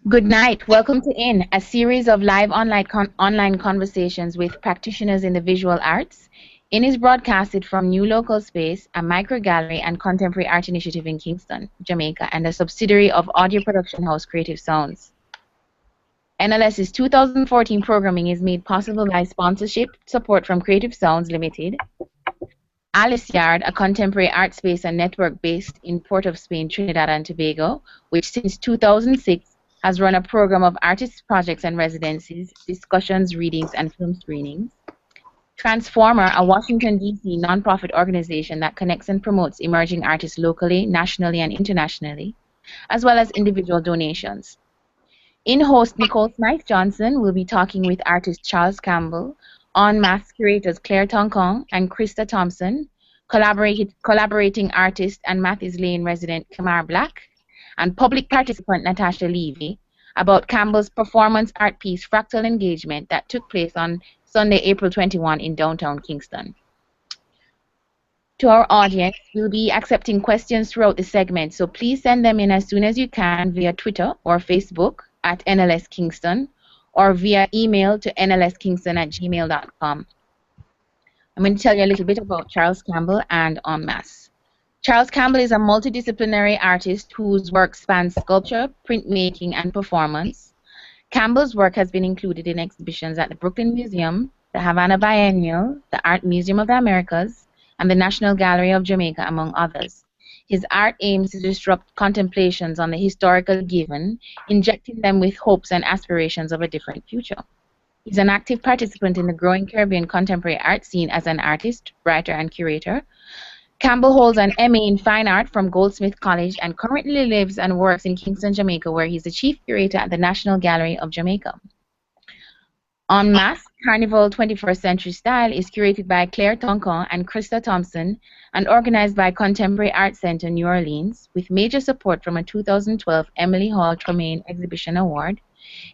Good night. Welcome to In, a series of live online conversations with practitioners in the visual arts. In is broadcasted from New Local Space, a micro gallery and contemporary art initiative in Kingston, Jamaica, and a subsidiary of audio production house Creative Sounds. NLS's 2014 programming is made possible by sponsorship support from Creative Sounds Limited, Alice Yard, a contemporary art space and network based in Port of Spain, Trinidad and Tobago, which since 2006 has run a program of artist projects and residencies, discussions, readings, and film screenings. Transformer, a Washington, D.C. nonprofit organization that connects and promotes emerging artists locally, nationally, and internationally, as well as individual donations. In-host Nicole Smythe-Johnson will be talking with artist Charles Campbell, on-mass curators Claire Tancons and Krista Thompson, collaborating artist and Mathis Lane resident Kemar Black, and public participant Natasha Levy about Campbell's performance art piece Fractal Engagement that took place on Sunday, April 21 in downtown Kingston. To our audience, we'll be accepting questions throughout the segment, so please send them in as soon as you can via Twitter or Facebook at NLS Kingston or via email to nlskingston@gmail.com. I'm going to tell you a little bit about Charles Campbell and En Masse. Charles Campbell is a multidisciplinary artist whose work spans sculpture, printmaking, and performance. Campbell's work has been included in exhibitions at the Brooklyn Museum, the Havana Biennial, the Art Museum of the Americas, and the National Gallery of Jamaica, among others. His art aims to disrupt contemplations on the historical given, injecting them with hopes and aspirations of a different future. He's an active participant in the growing Caribbean contemporary art scene as an artist, writer, and curator. Campbell holds an MA in Fine Art from Goldsmith College and currently lives and works in Kingston, Jamaica, where he's the chief curator at the National Gallery of Jamaica. En Masse, Carnival 21st Century Style is curated by Claire Tancons and Krista Thompson and organized by Contemporary Art Center, New Orleans, with major support from a 2012 Emily Hall Tremaine Exhibition Award.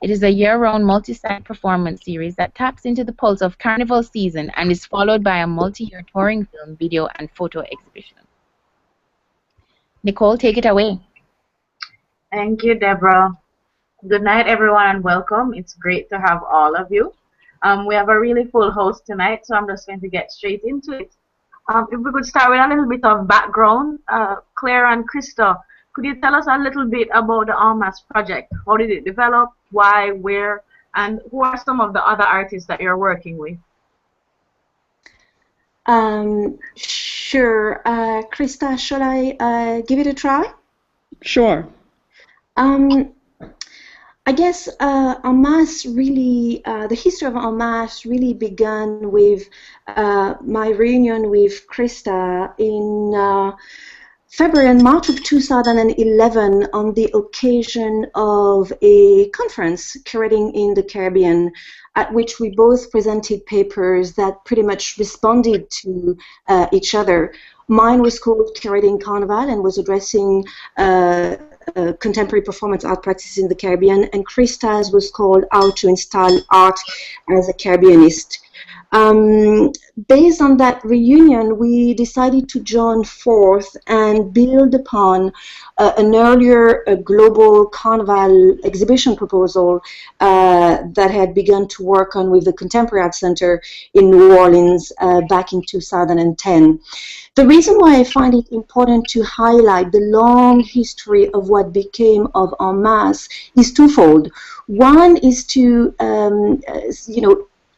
It is a year-round multi-site performance series that taps into the pulse of Carnival season and is followed by a multi-year touring film, video, and photo exhibition. Nicole, take it away. Thank you, Deborah. Good night, everyone, and welcome. It's great to have all of you. We have a really full house tonight, so I'm just going to get straight into it. If we could start with a little bit of background, Claire and Krista, could you tell us a little bit about the En Masse project? How did it develop? Why? Where? And who are some of the other artists that you're working with? Sure. Krista, should I give it a try? Sure. I guess En Masse really, the history of En Masse really began with my reunion with Krista in February and March of 2011 on the occasion of a conference curating in the Caribbean, at which we both presented papers that pretty much responded to each other. Mine was called Curating Carnival and was addressing contemporary performance art practices in the Caribbean, and Krista's was called How to Install Art as a Caribbeanist. Based on that reunion, we decided to join forth and build upon an earlier global carnival exhibition proposal that had begun to work on with the Contemporary Art Center in New Orleans back in 2010. The reason why I find it important to highlight the long history of what became of En Masse is twofold. One is to,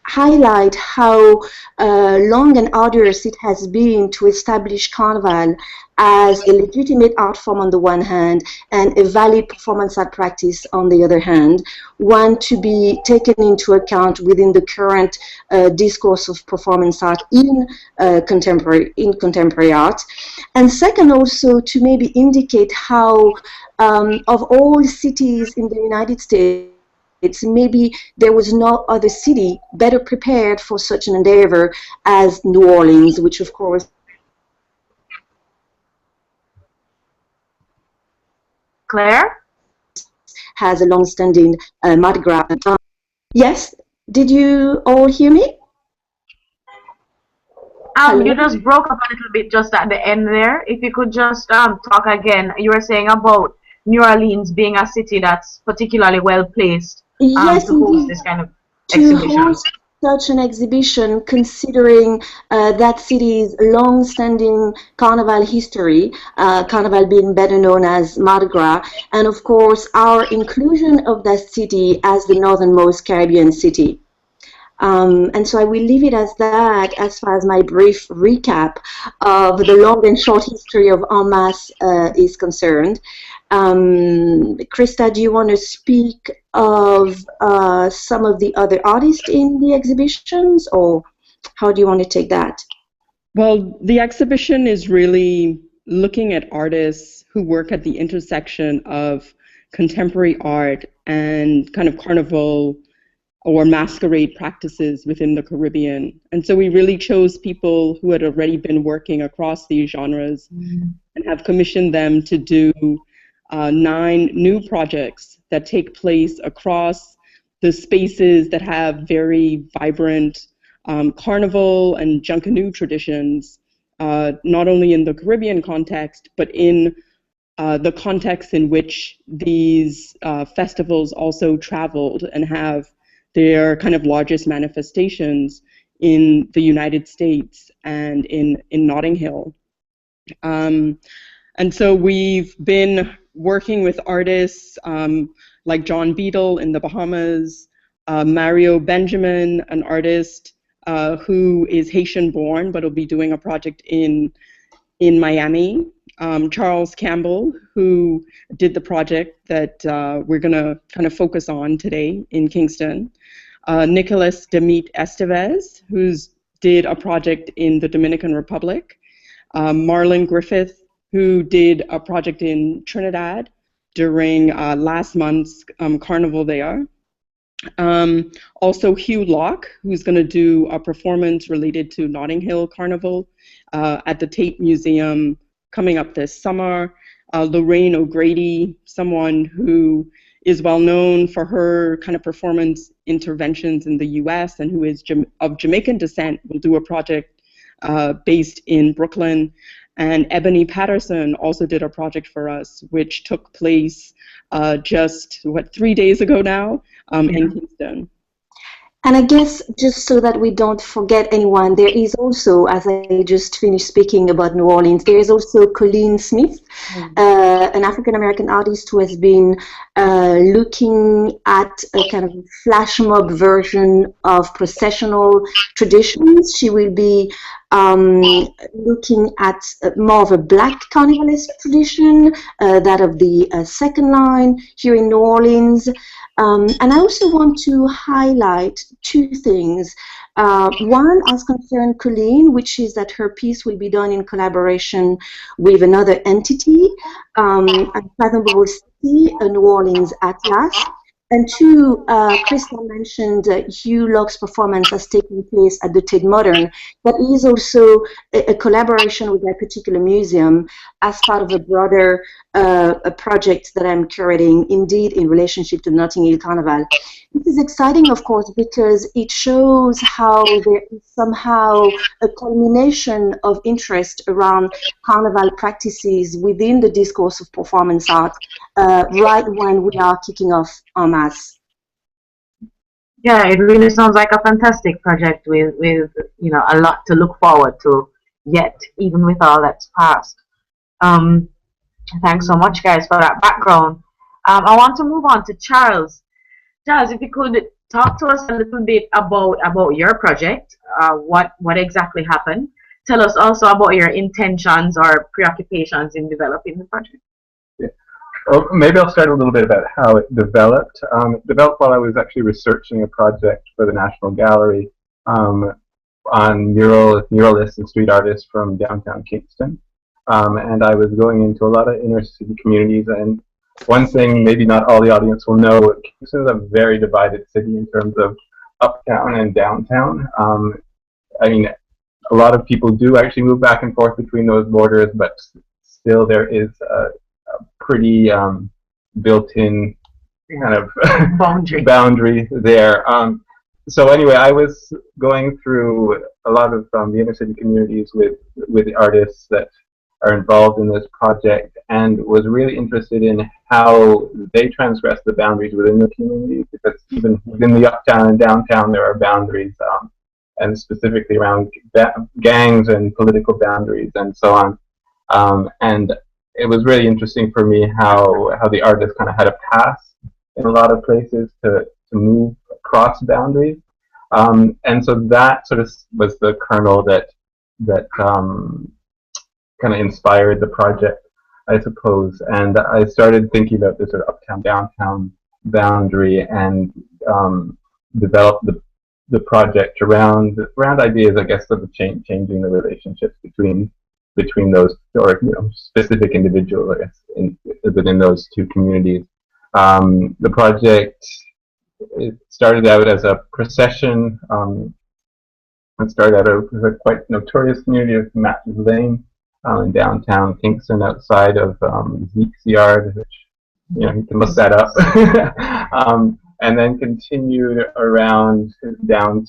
highlight how long and arduous it has been to establish Carnival as a legitimate art form on the one hand and a valid performance art practice on the other hand, one to be taken into account within the current discourse of performance art in contemporary art, and second also to maybe indicate how of all cities in the United States, maybe there was no other city better prepared for such an endeavor as New Orleans, which of course Claire has a long-standing Mardi Gras. Yes, did you all hear me? You just broke up a little bit just at the end there. If you could just talk again. You were saying about New Orleans being a city that's particularly well placed Yes, to host indeed, this kind of to exhibition. host such an exhibition, considering that city's long-standing carnival history, carnival being better known as Mardi Gras, and of course our inclusion of that city as the northernmost Caribbean city. And so I will leave it as that as far as my brief recap of the long and short history of En Masse is concerned. Krista, do you want to speak of some of the other artists in the exhibitions, or how do you want to take that? Well, the exhibition is really looking at artists who work at the intersection of contemporary art and kind of carnival or masquerade practices within the Caribbean. And so we really chose people who had already been working across these genres and have commissioned them to do 9 new projects that take place across the spaces that have very vibrant carnival and junkanoo traditions, not only in the Caribbean context, but in the context in which these festivals also traveled and have their kind of largest manifestations in the United States and in Notting Hill. And so we've been working with artists like John Beadle in the Bahamas, Mario Benjamin, an artist who is Haitian born but will be doing a project in Miami, Charles Campbell, who did the project that we're going to kind of focus on today in Kingston, Nicholas Demit Estevez, who's did a project in the Dominican Republic, Marlon Griffith, who did a project in Trinidad during last month's carnival there. Also Hugh Locke, who's going to do a performance related to Notting Hill Carnival at the Tate Museum coming up this summer. Lorraine O'Grady, someone who is well known for her kind of performance interventions in the US and who is of Jamaican descent, will do a project based in Brooklyn. And Ebony Patterson also did a project for us, which took place just, 3 days ago now in Kingston. And I guess just so that we don't forget anyone, there is also, as I just finished speaking about New Orleans, there is also Colleen Smith, an African-American artist who has been looking at a kind of flash mob version of processional traditions. She will be looking at more of a black carnivalesque tradition, that of the second line here in New Orleans. And I also want to highlight 2 things. One, as concerned Colleen, which is that her piece will be done in collaboration with another entity, Unfathomable City, a New Orleans Atlas. And 2, Krista mentioned Hugh Locke's performance as taking place at the Tate Modern. That is also a collaboration with that particular museum as part of a broader a project that I'm curating, indeed, in relationship to Notting Hill Carnival. This is exciting, of course, because it shows how there is somehow a culmination of interest around carnival practices within the discourse of performance art, right when we are kicking off En Masse. Yeah, it really sounds like a fantastic project with you know, a lot to look forward to yet, even with all that's passed. Thanks so much, guys, for that background. I want to move on to Charles. Charles, if you could talk to us a little bit about your project, what exactly happened. Tell us also about your intentions or preoccupations in developing the project. Yeah. Well, maybe I'll start a little bit about how it developed. It developed while I was actually researching a project for the National Gallery on muralists and street artists from downtown Kingston. And I was going into a lot of inner city communities, and one thing maybe not all the audience will know, Kingston is a very divided city in terms of uptown and downtown. I mean, a lot of people do actually move back and forth between those borders, but still there is a pretty built-in kind of boundary there. So anyway, I was going through a lot of the inner city communities with the artists that are involved in this project, and was really interested in how they transgress the boundaries within the community, because even within the uptown and downtown there are boundaries, and specifically around gangs and political boundaries and so on. And it was really interesting for me how the artist kind of had a pass in a lot of places to move across boundaries. And so that sort of was the kernel that kind of inspired the project, I suppose. And I started thinking about this sort of uptown downtown boundary and developed the project around ideas, I guess, of changing the relationships between those, or specific individuals, I guess, within those two communities. The project, it started out as a procession. It started out as a quite notorious community of Matthews Lane in downtown Kingston, outside of Zeke's Yard, which you can look that up. And then continued around down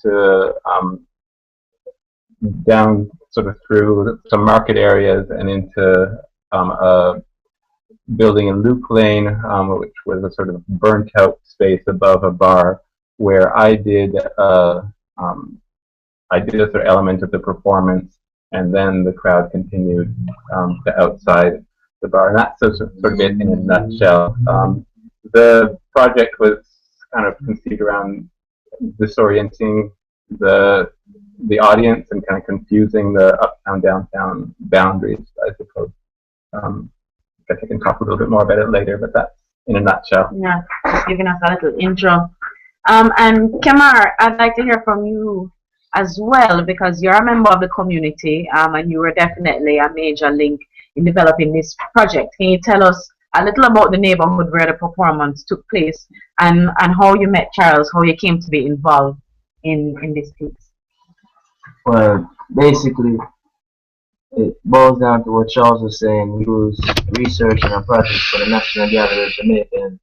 sort of through some market areas and into a building in Luke Lane, which was a sort of burnt out space above a bar, where I did a sort of element of the performance, and then the crowd continued to outside the bar. And that's sort of it in a nutshell. The project was kind of conceived around disorienting the audience and kind of confusing the uptown downtown boundaries, I suppose. I guess I can talk a little bit more about it later, but that's in a nutshell. Yeah, just giving us a little intro. And Kemar, I'd like to hear from you as well, because you're a member of the community, and you were definitely a major link in developing this project. Can you tell us a little about the neighborhood where the performance took place, and how you met Charles, how you came to be involved in this piece? Well, basically, it boils down to what Charles was saying. He was researching a project for the National Gallery of Jamaica, and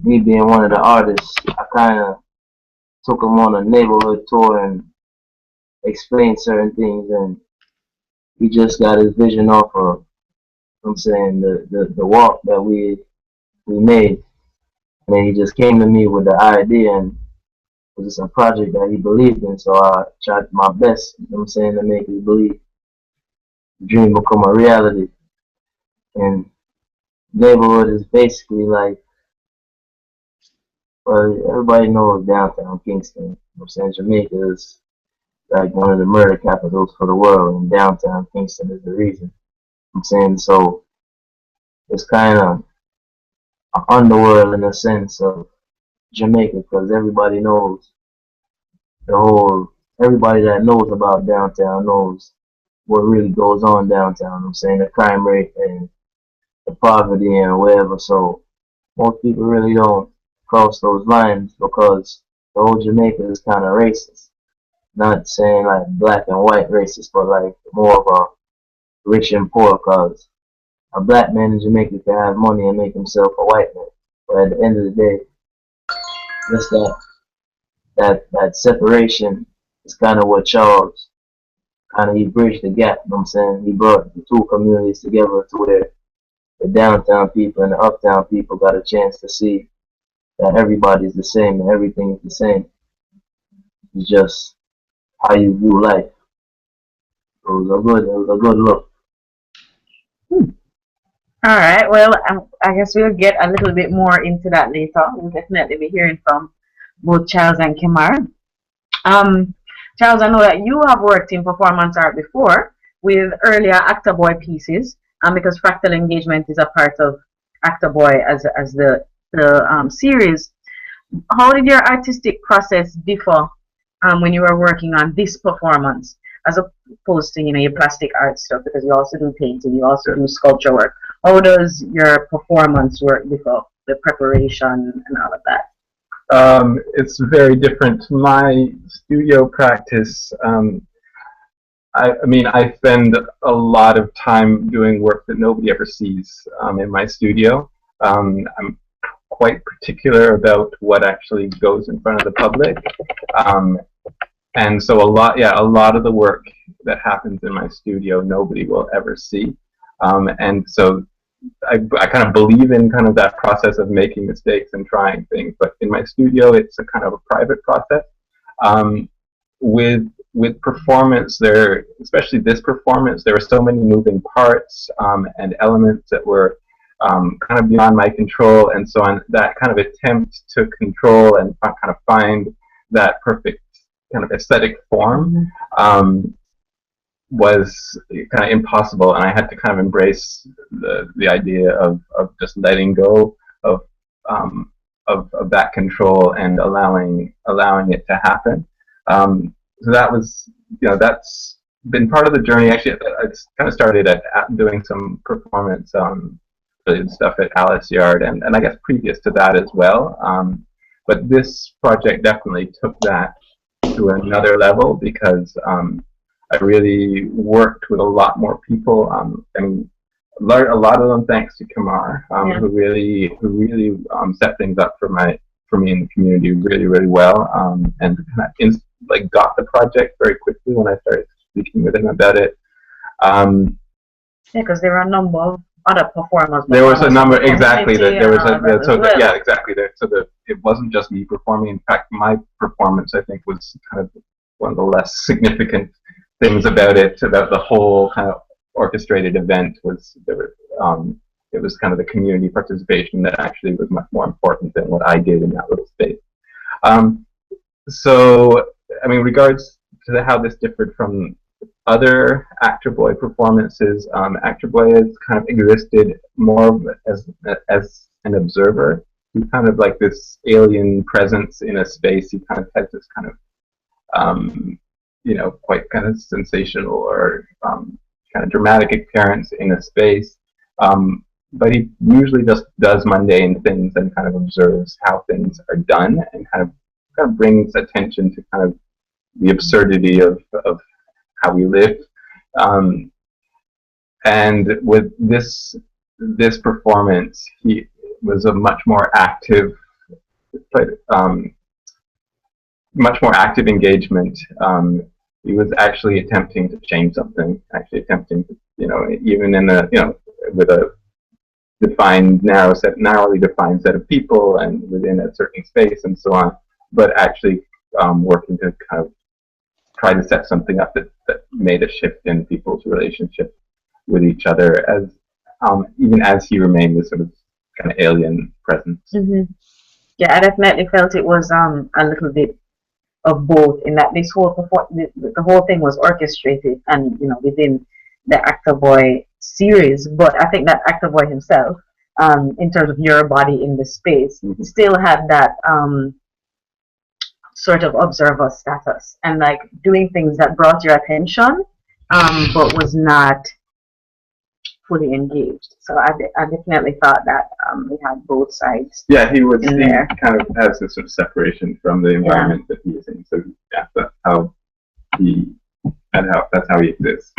me being one of the artists, I kind of took him on a neighborhood tour and explained certain things, and he just got his vision off of, I'm saying, the walk that we made. And then he just came to me with the idea, and it was just a project that he believed in, so I tried my best, I'm saying, to make him believe the dream become a reality. And neighborhood is basically like, well, everybody knows downtown Kingston. I'm saying Jamaica is like one of the murder capitals for the world, and downtown Kingston is the reason. I'm saying, so it's kind of an underworld in a sense of Jamaica, because everybody knows everybody that knows about downtown knows what really goes on downtown. I'm saying the crime rate and the poverty and whatever. So most people really don't cross those lines, because the whole Jamaica is kind of racist. Not saying like black and white racist, but like more of a rich and poor, because a black man in Jamaica can have money and make himself a white man. But at the end of the day, just that separation is kind of what Charles he bridged the gap. You know what I'm saying? He brought the two communities together to where the downtown people and the uptown people got a chance to see that everybody's the same and everything is the same. It's just how you view life. It was a good look. All right. Well, I guess we'll get a little bit more into that later. We'll definitely be hearing from both Charles and Kemar. Charles, I know that you have worked in performance art before with earlier Actor Boy pieces, because Fractal Engagement is a part of Actor Boy as the series. How did your artistic process differ when you were working on this performance, as opposed to your plastic art stuff, because you also do painting, you also do sculpture work? How does your performance work differ, the preparation and all of that? It's very different. My studio practice, I spend a lot of time doing work that nobody ever sees in my studio. I'm quite particular about what actually goes in front of the public. And so a lot of the work that happens in my studio nobody will ever see. And so I kind of believe in kind of that process of making mistakes and trying things, but in my studio, it's a kind of a private process. With performance, especially this performance, there were so many moving parts and elements that were kind of beyond my control, and so on. That kind of attempt to control and kind of find that perfect kind of aesthetic form was kind of impossible, and I had to kind of embrace the idea of just letting go of that control and allowing it to happen. So that was, that's been part of the journey. Actually, it's kind of started at doing some performance related stuff at Alice Yard, and I guess previous to that as well. But this project definitely took that to another level because I really worked with a lot more people, and a lot of them thanks to Kemar, who really set things up for me in the community really well, and kind of got the project very quickly when I started speaking with him about it. Yeah, because there were a number of other performers. There was a number, exactly. There was yeah, exactly. It wasn't just me performing. In fact, my performance, I think, was kind of one of the less significant things about it. About the whole kind of orchestrated event was it was kind of the community participation that actually was much more important than what I did in that little space. So, I mean, regards to how this differed from other Actor Boy performances, Actor Boy has kind of existed more as an observer. He's kind of like this alien presence in a space. He kind of has this kind of, quite kind of sensational or kind of dramatic appearance in a space. But he usually just does mundane things and kind of observes how things are done and kind of brings attention to kind of the absurdity of how we live. And with this performance, he was a much more active engagement. He was actually attempting to change something, actually attempting to, even in with a narrowly defined set of people and within a certain space and so on, but actually working to kind of try to set something up that made a shift in people's relationship with each other, as even as he remained this sort of kind of alien presence. Mm-hmm. Yeah, I definitely felt it was a little bit of both, in that this whole the whole thing was orchestrated and within the Actor Boy series, but I think that Actor Boy himself, in terms of your body in the space, still had that sort of observer status and like doing things that brought your attention, but was not fully engaged. So I definitely thought that we had both sides. Yeah, he kind of has this sort of separation from the environment that he's in. So yeah, that's how he exists.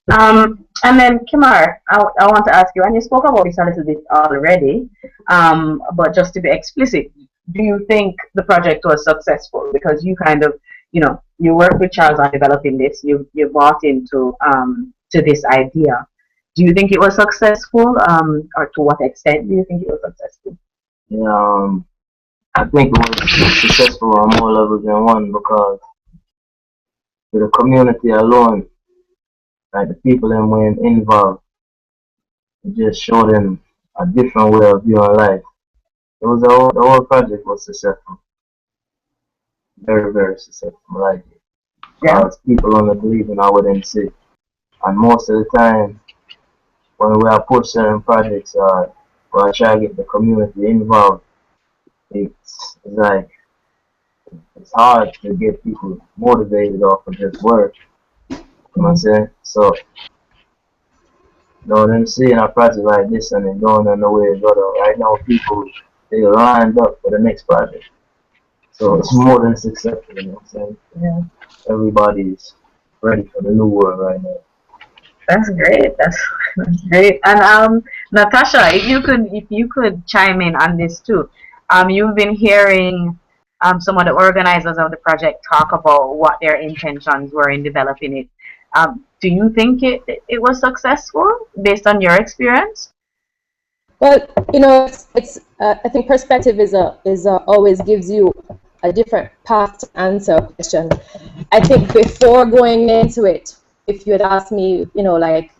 And then Kemar, I want to ask you, and you spoke about this a little bit already, but just to be explicit, do you think the project was successful? Because you kind of, you worked with Charles on developing this, you bought into to this idea. Do you think it was successful, or to what extent do you think it was successful? I think it was successful on more levels than one, because with the community alone, like the people that were involved, it just showed them a different way of viewing life. The whole project was successful. Very, very successful. Like, because people only believe in our MC. And most of the time, when we are put certain projects or I try to get the community involved, it's like, it's hard to get people motivated off of just work. You know what I'm saying? So, them seeing a project like this and then going on the way to go, right now people, they lined up for the next project. So it's more than successful, you know what I'm saying? Yeah. Everybody's ready for the new world right now. That's great. That's great. And Natasha, if you could chime in on this too. You've been hearing some of the organizers of the project talk about what their intentions were in developing it. Do you think it was successful based on your experience? Well, it's I think perspective is always gives you a different path to answer a question. I think before going into it, if you had asked me, like,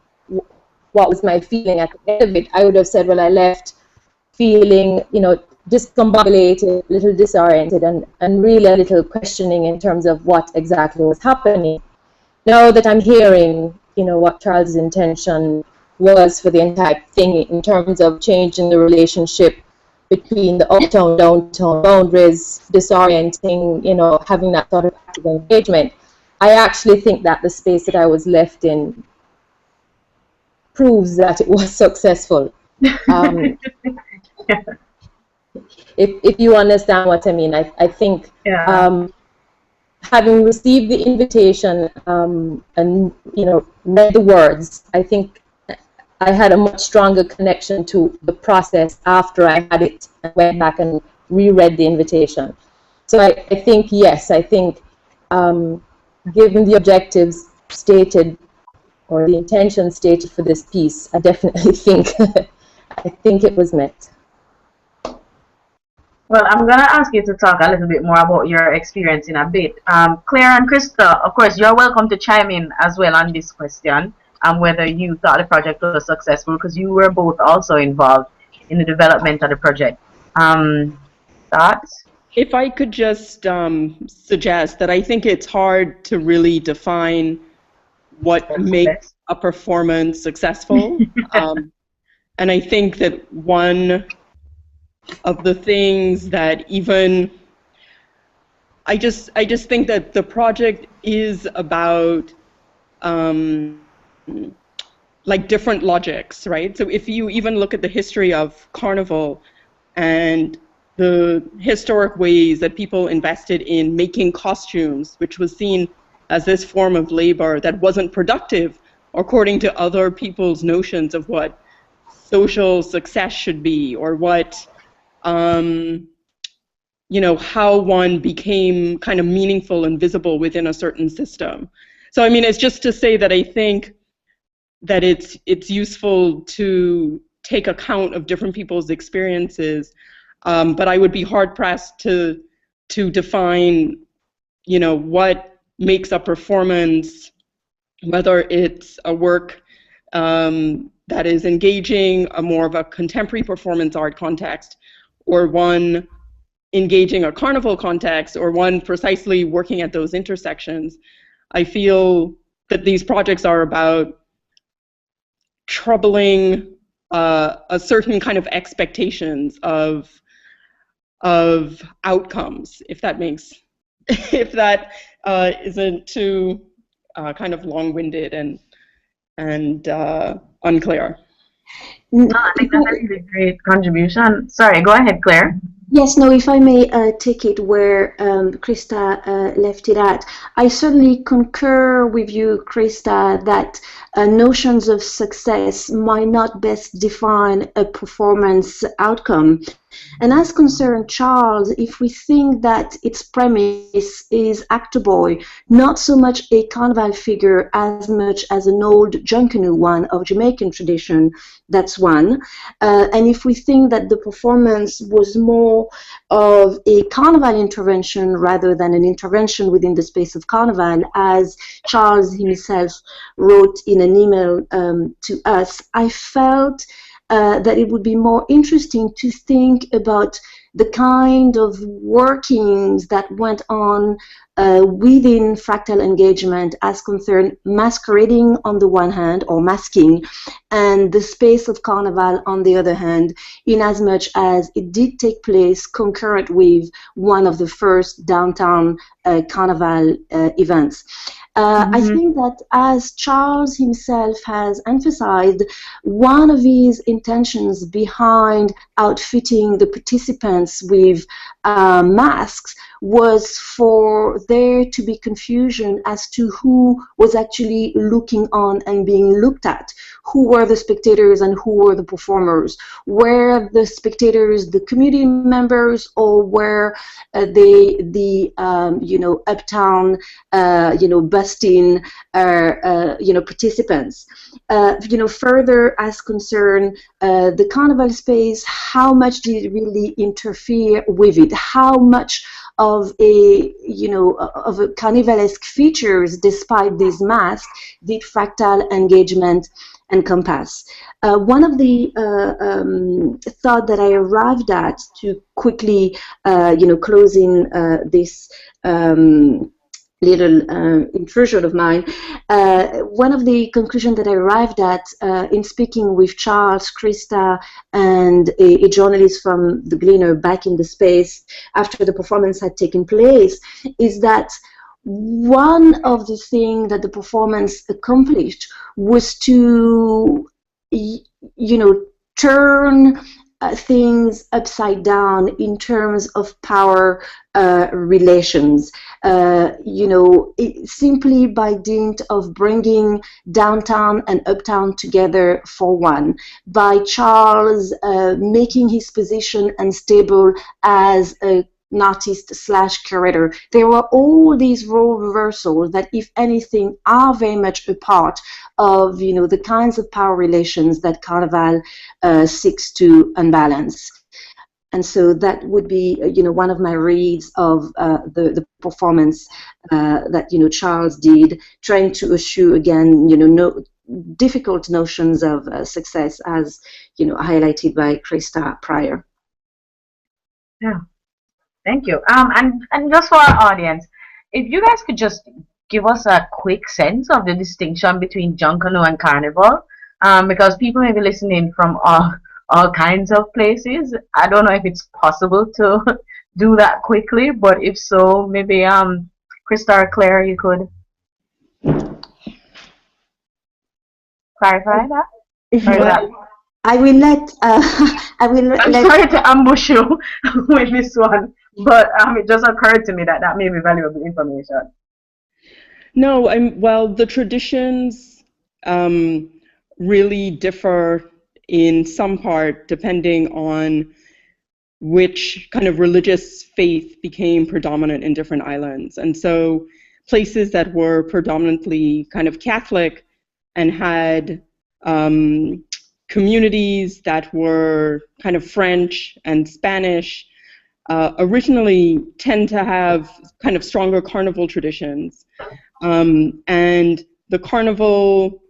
what was my feeling at the end of it, I would have said, well, I left feeling, discombobulated, a little disoriented, and really a little questioning in terms of what exactly was happening. Now that I'm hearing, what Charles' intention was for the entire thing in terms of changing the relationship between the uptown, downtown boundaries, disorienting, having that sort of active engagement, I actually think that the space that I was left in proves that it was successful. If you understand what I mean, I think having received the invitation and read the words, I think I had a much stronger connection to the process after I had it and went back and reread the invitation. So I think, yes, given the objectives stated or the intention stated for this piece, I definitely think it was met. Well, I'm going to ask you to talk a little bit more about your experience in a bit. Claire and Krista, of course, you're welcome to chime in as well on this question, whether you thought the project was successful, because you were both also involved in the development of the project. Thoughts? If I could just suggest that I think it's hard to really define what makes a performance successful. And I think that one of the things that I just think that the project is about like different logics, right? So if you even look at the history of Carnival and the historic ways that people invested in making costumes, which was seen as this form of labor that wasn't productive according to other people's notions of what social success should be, or what how one became kind of meaningful and visible within a certain system. So I mean, it's just to say that I think that it's useful to take account of different people's experiences, but I would be hard pressed to define, what makes a performance, whether it's a work that is engaging a more of a contemporary performance art context, or one engaging a carnival context, or one precisely working at those intersections. I feel that these projects are about troubling a certain kind of expectations of outcomes, if that isn't too kind of long-winded and unclear. I think that's a really great contribution. Sorry, go ahead, Claire. Yes, no, if I may take it where Krista left it at, I certainly concur with you, Krista, that notions of success might not best define a performance outcome. And as concerned Charles, if we think that its premise is Actor Boy, not so much a carnival figure as much as an old junkanoo one of Jamaican tradition, that's one. And if we think that the performance was more of a carnival intervention rather than an intervention within the space of carnival, as Charles himself wrote in an email to us, I felt that it would be more interesting to think about the kind of workings that went on within Fractal Engagement as concerned masquerading on the one hand, or masking, and the space of carnival on the other hand, in as much as it did take place concurrent with one of the first downtown carnival events. I think that, as Charles himself has emphasized, one of his intentions behind outfitting the participants with masks was for there to be confusion as to who was actually looking on and being looked at. Who were the spectators and who were the performers? Were the spectators the community members, or were they the uptown busting participants? Further as concern the carnival space, how much did it really interfere with it? How much of a carnivalesque features, despite these masks, did Fractal Engagement encompass? One of the thought that I arrived at to quickly, closing this little intrusion of mine, one of the conclusions that I arrived at in speaking with Charles, Krista, and a journalist from the Gleaner back in the space after the performance had taken place is that one of the things that the performance accomplished was to, turn things upside down in terms of power relations. Simply by dint of bringing downtown and uptown together for one, by Charles making his position unstable as an artist / curator. There were all these role reversals that, if anything, are very much a part of the kinds of power relations that Carnival seeks to unbalance. And so that would be one of my reads of the performance that Charles did, trying to eschew again difficult notions of success, as highlighted by Krista prior. Yeah. Thank you. And just for our audience, if you guys could just give us a quick sense of the distinction between Junkanoo and Carnival, because people may be listening from all kinds of places. I don't know if it's possible to do that quickly, but if so, maybe Krista or Claire, you could clarify that. I will let. I'm sorry to ambush you with this one, but it just occurred to me that may be valuable information. No, well, the traditions really differ in some part depending on which kind of religious faith became predominant in different islands. And so places that were predominantly kind of Catholic and had communities that were kind of French and Spanish originally tend to have kind of stronger carnival traditions. And the carnival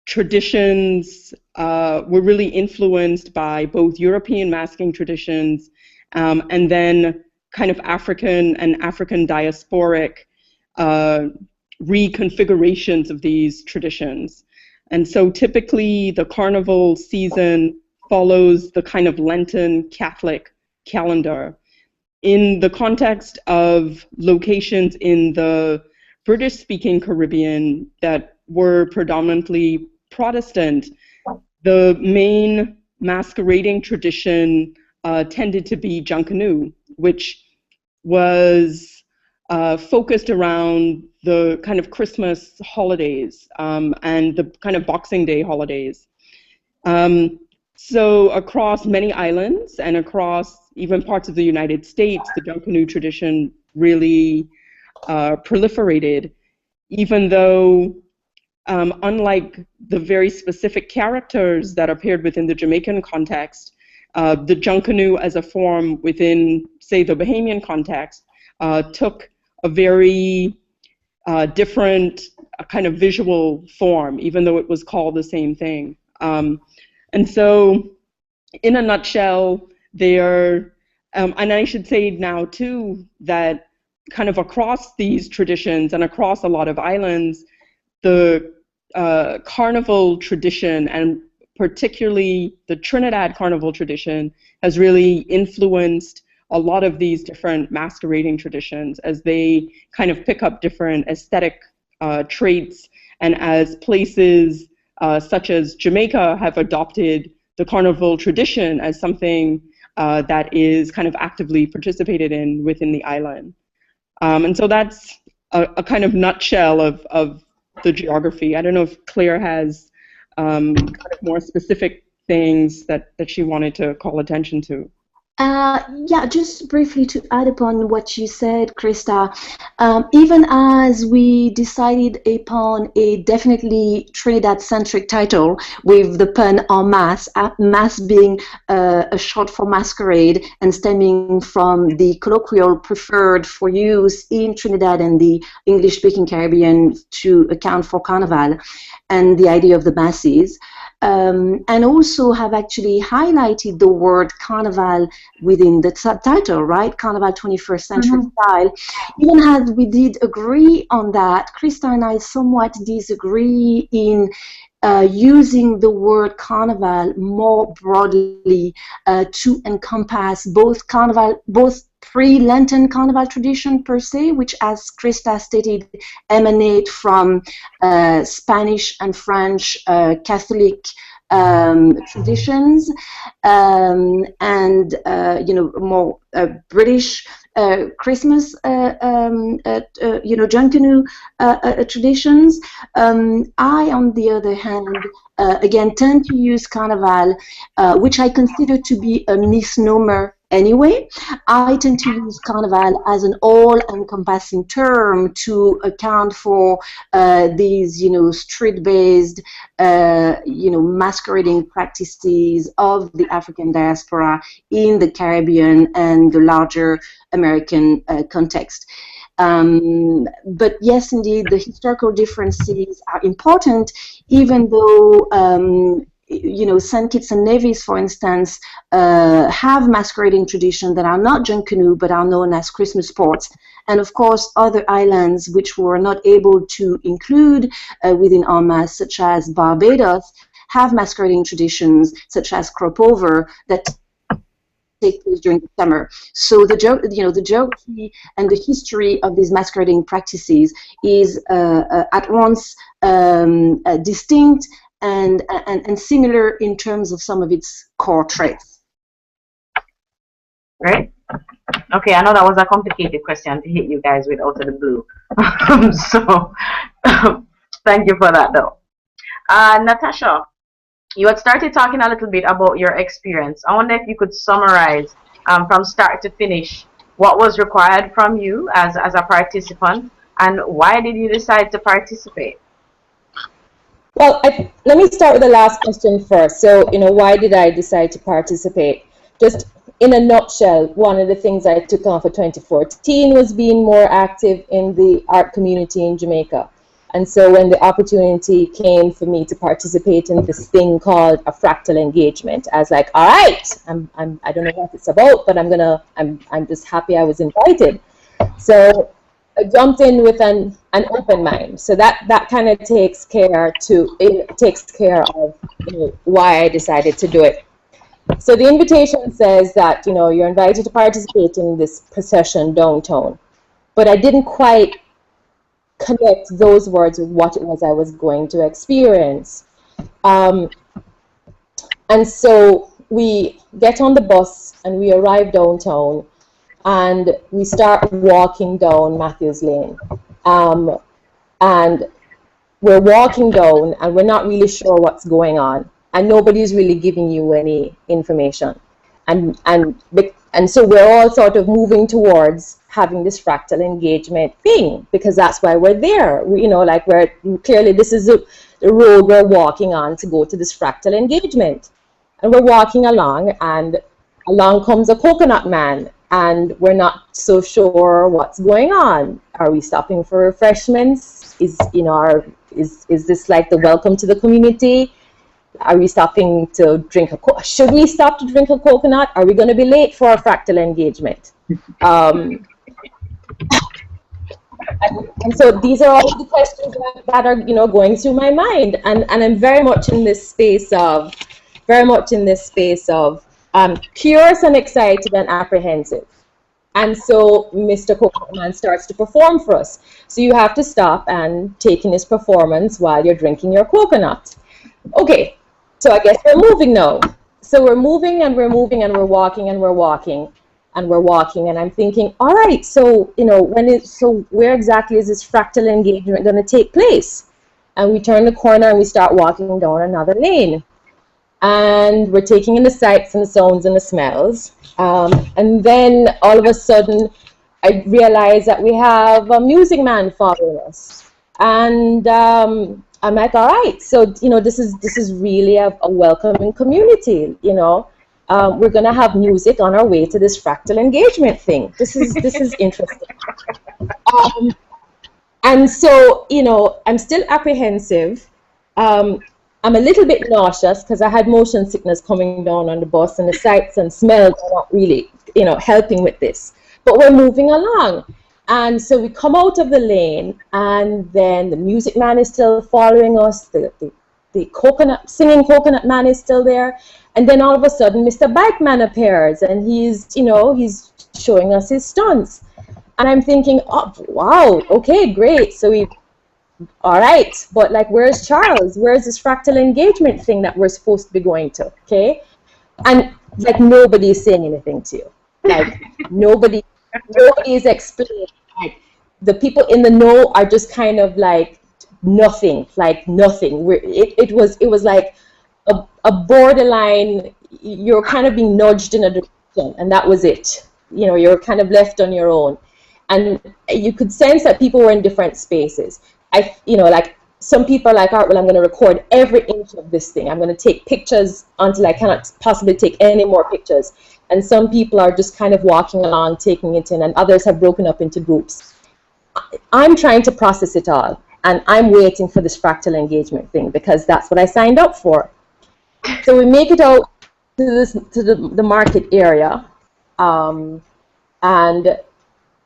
traditions were really influenced by both European masking traditions and then kind of African and African diasporic reconfigurations of these traditions. And so typically the carnival season follows the kind of Lenten Catholic calendar. In the context of locations in the British-speaking Caribbean that were predominantly Protestant, the main masquerading tradition tended to be Junkanoo, which was focused around the kind of Christmas holidays and the kind of Boxing Day holidays. So across many islands and across even parts of the United States, the Junkanoo tradition really proliferated, even though unlike the very specific characters that appeared within the Jamaican context, the Junkanoo as a form within, say, the Bahamian context took a very different kind of visual form, even though it was called the same thing. And so, in a nutshell, they're, and I should say now too, that kind of across these traditions and across a lot of islands, the carnival tradition, and particularly the Trinidad carnival tradition, has really influenced a lot of these different masquerading traditions as they kind of pick up different aesthetic traits, and as places such as Jamaica have adopted the carnival tradition as something that is kind of actively participated in within the island. And so that's a kind of nutshell of the geography. I don't know if Claire has kind of more specific things that she wanted to call attention to. Yeah, just briefly to add upon what you said, Krista, even as we decided upon a definitely Trinidad-centric title with the pun en masse, masse being a short for masquerade and stemming from the colloquial preferred for use in Trinidad and the English-speaking Caribbean to account for Carnival and the idea of the masses. And also have actually highlighted the word Carnival within the subtitle, right? Carnival 21st Century Style. Even as we did agree on that, Krista and I somewhat disagree in using the word Carnival more broadly to encompass both Carnival, both pre-Lenten Carnival tradition per se, which, as Krista stated, emanate from Spanish and French Catholic traditions, and more British Christmas, Junkanoo traditions. I, on the other hand, again tend to use Carnival, which I consider to be a misnomer. Anyway, I tend to use Carnival as an all-encompassing term to account for these, street-based, masquerading practices of the African diaspora in the Caribbean and the larger American context. But yes, indeed, the historical differences are important, even though St. Kitts and Nevis, for instance, have masquerading traditions that are not Junkanoo but are known as Christmas sports. And of course, other islands which were not able to include within En Masse, such as Barbados, have masquerading traditions such as Crop Over that take place during the summer. So the geography and the history of these masquerading practices is at once distinct and similar in terms of some of its core traits. Right? Okay, I know that was a complicated question to hit you guys with out of the blue. So, thank you for that, though. Natasha, you had started talking a little bit about your experience. I wonder if you could summarize from start to finish what was required from you as a participant, and why did you decide to participate? Well, let me start with the last question first. So, why did I decide to participate? Just in a nutshell, one of the things I took on for 2014 was being more active in the art community in Jamaica. And so when the opportunity came for me to participate in this thing called a fractal engagement, I was like, all right, I don't know what it's about, but I'm just happy I was invited. So I jumped in with an open mind. So that kind of takes care of why I decided to do it. So the invitation says that you're invited to participate in this procession downtown, but I didn't quite connect those words with what it was I was going to experience. And so we get on the bus and we arrive downtown. And we start walking down Matthews Lane. And we're walking down and we're not really sure what's going on. And nobody's really giving you any information. And so we're all sort of moving towards having this fractal engagement thing, because that's why we're there. We're clearly, this is the road we're walking on to go to this fractal engagement. And we're walking along, and along comes a coconut man. And we're not so sure what's going on. Are we stopping for refreshments? Is this like the welcome to the community? Are we stopping to drink should we stop to drink a coconut? Are we going to be late for our fractal engagement? And so these are all the questions that are going through my mind, and I'm very much in this space of curious and excited and apprehensive. And so Mr. Coconut Man starts to perform for us. So you have to stop and take in his performance while you're drinking your coconut. Okay, so I guess we're moving now. so we're moving and we're moving and we're walking and we're walking and we're walking, and I'm thinking, all right, so so where exactly is this fractal engagement going to take place? And we turn the corner and we start walking down another lane, and we're taking in the sights and the sounds and the smells, and then all of a sudden I realize that we have a music man following us, and I'm like, all right, so this is really a welcoming community. We're gonna have music on our way to this fractal engagement thing. This is interesting. And so I'm still apprehensive. I'm a little bit nauseous because I had motion sickness coming down on the bus, and the sights and smells are not really helping with this. But we're moving along. And so we come out of the lane, and then the music man is still following us. The singing coconut man is still there. And then all of a sudden, Mr. Bike Man appears, and he's showing us his stunts. And I'm thinking, oh, wow, okay, great. So all right, but like, where's Charles? Where's this fractal engagement thing that we're supposed to be going to, okay? And like, nobody is saying anything to you. Like, nobody is explaining. Like, the people in the know are just kind of like nothing. It was like a borderline. You're kind of being nudged in a direction, and that was it. You're kind of left on your own, and you could sense that people were in different spaces. Like, some people are like, all right, well, I'm going to record every inch of this thing. I'm going to take pictures until I cannot possibly take any more pictures. And some people are just kind of walking along, taking it in, and others have broken up into groups. I'm trying to process it all, and I'm waiting for this fractal engagement thing because that's what I signed up for. So we make it out to the market area, and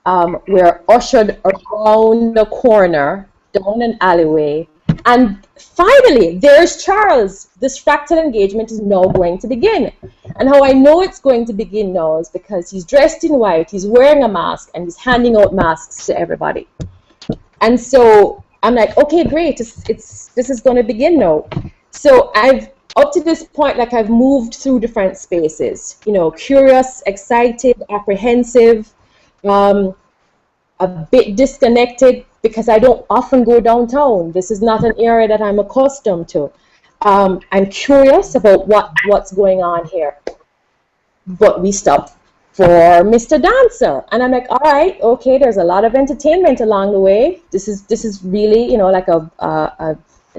we're ushered around the corner, down an alleyway, and finally, there's Charles. This fractal engagement is now going to begin. And how I know it's going to begin now is because he's dressed in white, he's wearing a mask, and he's handing out masks to everybody. And so I'm like, okay, great, this is going to begin now. So up to this point, like, I've moved through different spaces, curious, excited, apprehensive, a bit disconnected, because I don't often go downtown. This is not an area that I'm accustomed to. I'm curious about what's going on here. But we stopped for Mr. Dancer, and I'm like, all right, okay, there's a lot of entertainment along the way. This is really, like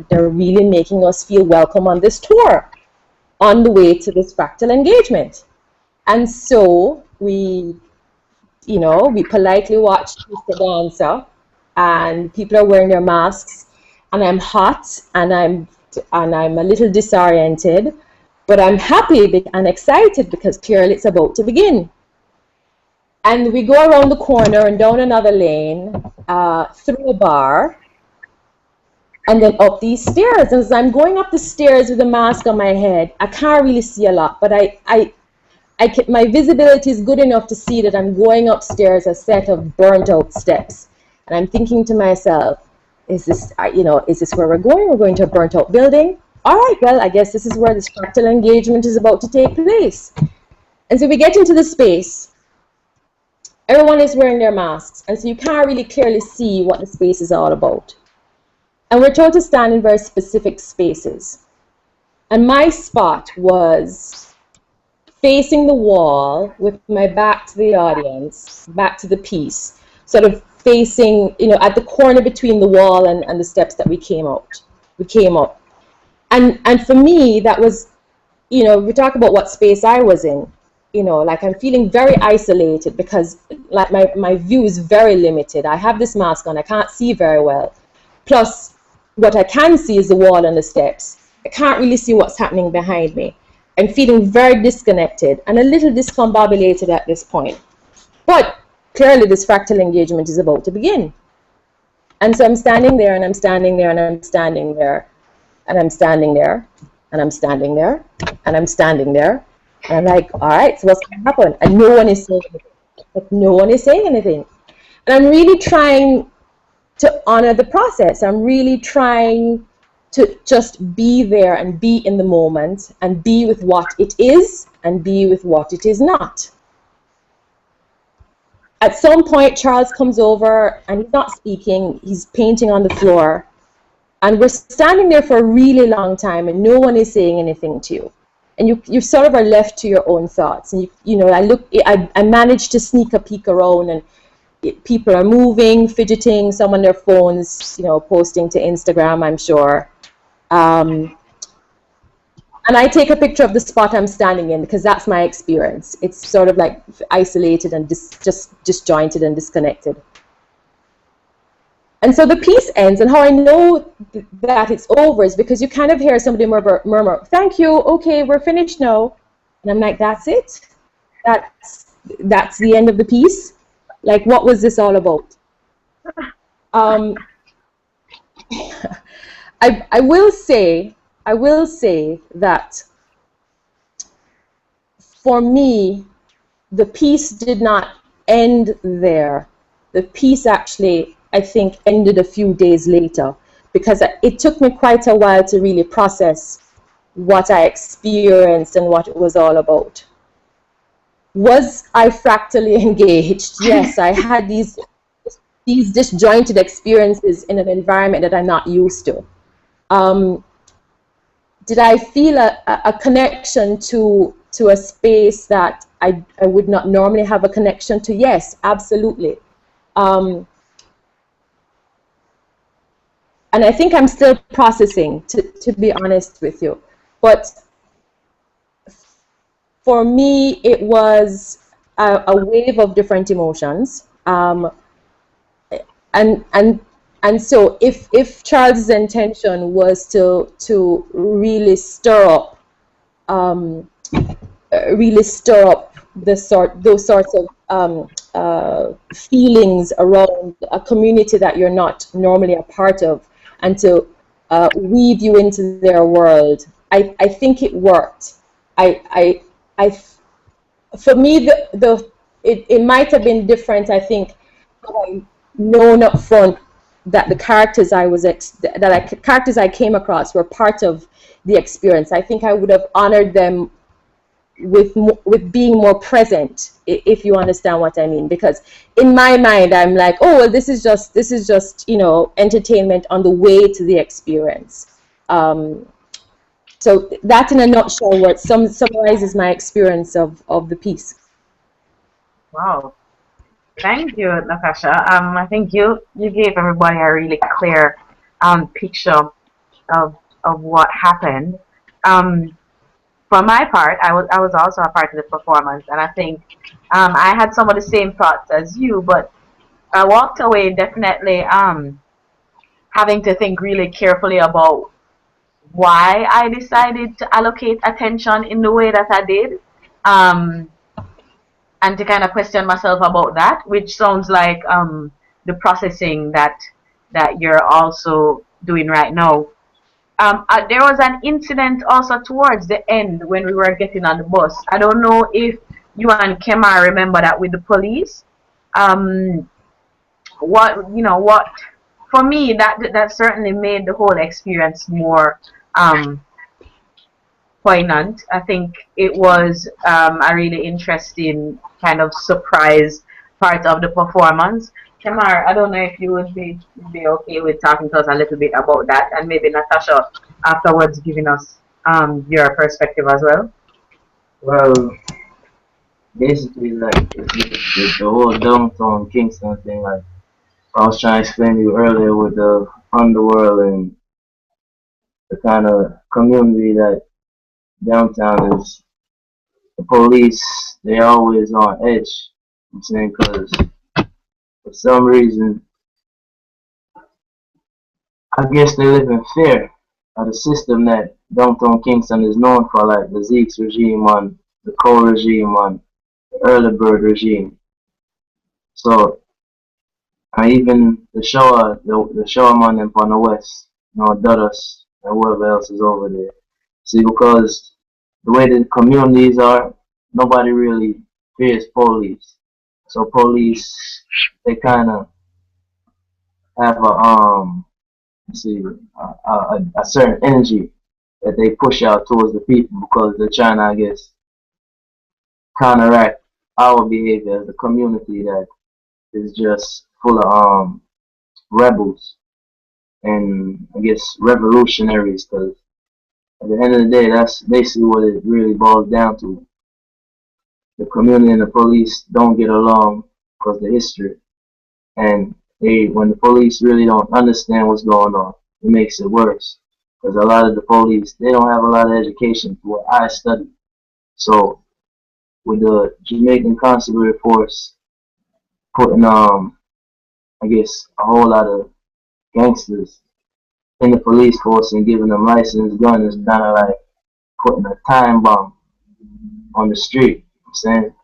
they're really making us feel welcome on this tour, on the way to this fractal engagement. And so we politely watched Mr. Dancer, and people are wearing their masks, and I'm hot, and I'm a little disoriented, but I'm happy and excited because clearly it's about to begin. And we go around the corner and down another lane, through a bar, and then up these stairs. And as I'm going up the stairs with a mask on my head, I can't really see a lot, but my visibility is good enough to see that I'm going upstairs a set of burnt out steps. And I'm thinking to myself, is this where we're going? We're going to a burnt out building? All right, well, I guess this is where this fractal engagement is about to take place. And so we get into the space. Everyone is wearing their masks, and so you can't really clearly see what the space is all about. And we're told to stand in very specific spaces. And my spot was facing the wall with my back to the audience, back to the piece, sort of facing, at the corner between the wall and the steps that we came up. And for me, that was, we talk about what space I was in, like, I'm feeling very isolated because, like, my view is very limited. I have this mask on, I can't see very well. Plus, what I can see is the wall and the steps. I can't really see what's happening behind me. I'm feeling very disconnected and a little discombobulated at this point. But clearly this fractal engagement is about to begin. And so I'm standing there, and I'm standing there, and I'm standing there, and I'm standing there, and I'm standing there, and I'm standing there. And I'm like, all right, so what's going to happen? And no one is saying anything. Like, no one is saying anything. And I'm really trying to honor the process. I'm really trying to just be there and be in the moment and be with what it is and be with what it is not. At some point, Charles comes over and he's not speaking, he's painting on the floor. And we're standing there for a really long time and no one is saying anything to you. And you sort of are left to your own thoughts. And you know, I managed to sneak a peek around, and people are moving, fidgeting, some on their phones, you know, posting to Instagram, I'm sure. And I take a picture of the spot I'm standing in because that's my experience. It's sort of like isolated and just disjointed and disconnected. And so the piece ends, and how I know that it's over is because you kind of hear somebody murmur, "Thank you, okay, we're finished now." And I'm like, that's it? That's the end of the piece? Like, what was this all about? I will say that for me, the piece did not end there. The piece actually, I think, ended a few days later, because it took me quite a while to really process what I experienced and what it was all about. Was I fractally engaged? Yes, I had these disjointed experiences in an environment that I'm not used to. Did I feel a connection to a space that I would not normally have a connection to? Yes, absolutely. And I think I'm still processing, to be honest with you. But for me, it was a wave of different emotions. And so if Charles's intention was to really stir up those sorts of feelings around a community that you're not normally a part of, and to weave you into their world, I think it worked. For me, it might have been different. I think known up front that the characters characters I came across were part of the experience. I think I would have honored them with being more present, if you understand what I mean. Because in my mind, I'm like, oh well, this is just you know, entertainment on the way to the experience. So that, in a nutshell, what summarizes my experience of the piece. Wow. Thank you, Natasha. I think you gave everybody a really clear picture of what happened. For my part, I was also a part of the performance, and I think I had some of the same thoughts as you, but I walked away definitely having to think really carefully about why I decided to allocate attention in the way that I did. And to kind of question myself about that, which sounds like the processing that you're also doing right now. There was an incident also towards the end when we were getting on the bus. I don't know if you and Kemar remember that with the police. What for me that certainly made the whole experience more poignant. I think it was a really interesting kind of surprise part of the performance. Kemar, I don't know if you would be okay with talking to us a little bit about that, and maybe Natasha afterwards giving us your perspective as well. Well, basically, like the whole downtown Kingston thing, like I was trying to explain to you earlier with the underworld and the kind of community that downtown is. The police, they're always on edge. I'm saying, because for some reason, I guess they live in fear of the system that downtown Kingston is known for, like the Zeke's regime on the Cole regime on the early bird regime. So, and even the showerman on the west, you know, Natas and whoever else is over there. See, because the way the communities are, nobody really fears police. So police, they kind of have a see, a certain energy that they push out towards the people because they're trying to, I guess, counteract our behavior as a community that is just full of rebels and I guess revolutionaries. Because at the end of the day, that's basically what it really boils down to. The community and the police don't get along because of the history, and when the police really don't understand what's going on, it makes it worse. Because a lot of the police, they don't have a lot of education for what I studied. So with the Jamaican Constabulary Force putting I guess a whole lot of gangsters in the police force and giving them licensed guns is kind of like putting a time bomb on the street. You know what I'm saying?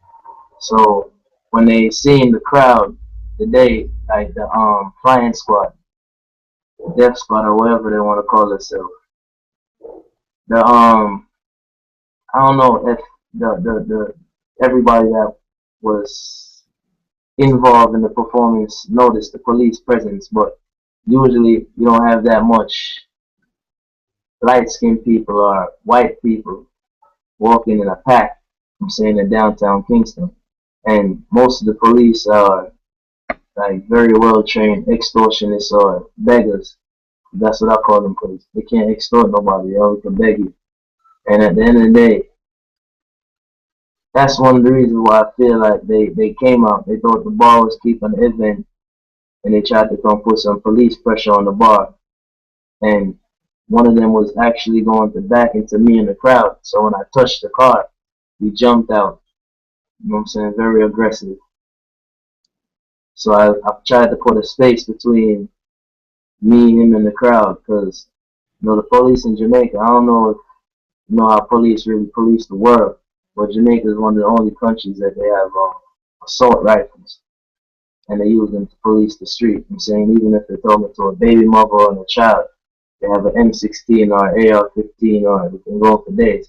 So when they seen the crowd today, like the flying squad, the death squad or whatever they want to call themselves, the I don't know if the everybody that was involved in the performance noticed the police presence, but usually you don't have that much light-skinned people or white people walking in a pack. I'm saying in downtown Kingston, and most of the police are like very well trained extortionists or beggars. That's what I call them, because they can't extort nobody. They only can beg you. And at the end of the day, that's one of the reasons why I feel like they came out. They thought the bar was keeping the event, and they tried to come put some police pressure on the bar. And one of them was actually going to back into me in the crowd. So when I touched the car, he jumped out. You know what I'm saying? Very aggressive. So I've tried to put a space between me, him, and the crowd, because the police in Jamaica, I don't know if you know how police really police the world, but Jamaica is one of the only countries that they have assault rifles, and they use them to police the street. I'm saying even if they're talking to a baby mother and a child, they have an M16 or an AR-15 or they can go for days,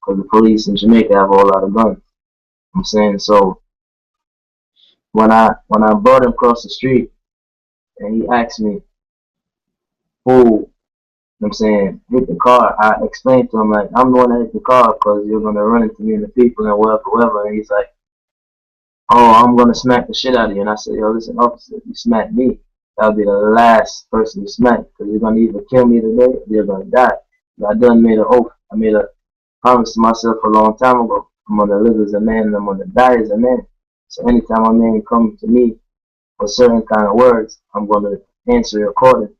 because the police in Jamaica have a whole lot of guns. I'm saying, so when I brought him across the street and he asked me who, I'm saying, hit the car, I explained to him like, I'm the one that hit the car because you're gonna run into me and the people and whatever. And he's like, oh, I'm gonna smack the shit out of you. And I said, yo, listen, officer, if you smack me, that'll be the last person you smack, because you're gonna either kill me today or you're gonna die. I done made an oath. I made a promise to myself a long time ago. I'm gonna live as a man and I'm gonna die as a man. So anytime a man comes to me with certain kind of words, I'm gonna answer accordingly.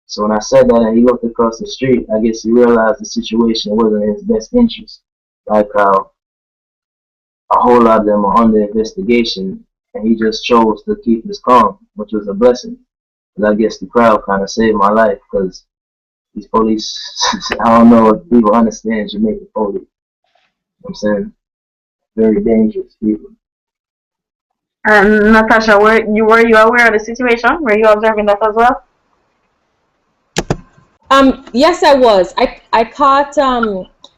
So when I said that and he looked across the street, I guess he realized the situation wasn't in his best interest. Like how a whole lot of them are under investigation, and he just chose to keep his calm, which was a blessing. And I guess the crowd kind of saved my life, because these police, I don't know if people understand Jamaican police. You know what I'm saying? Very dangerous people. And Natasha, were you aware of the situation? Were you observing that as well? Yes, I was. I caught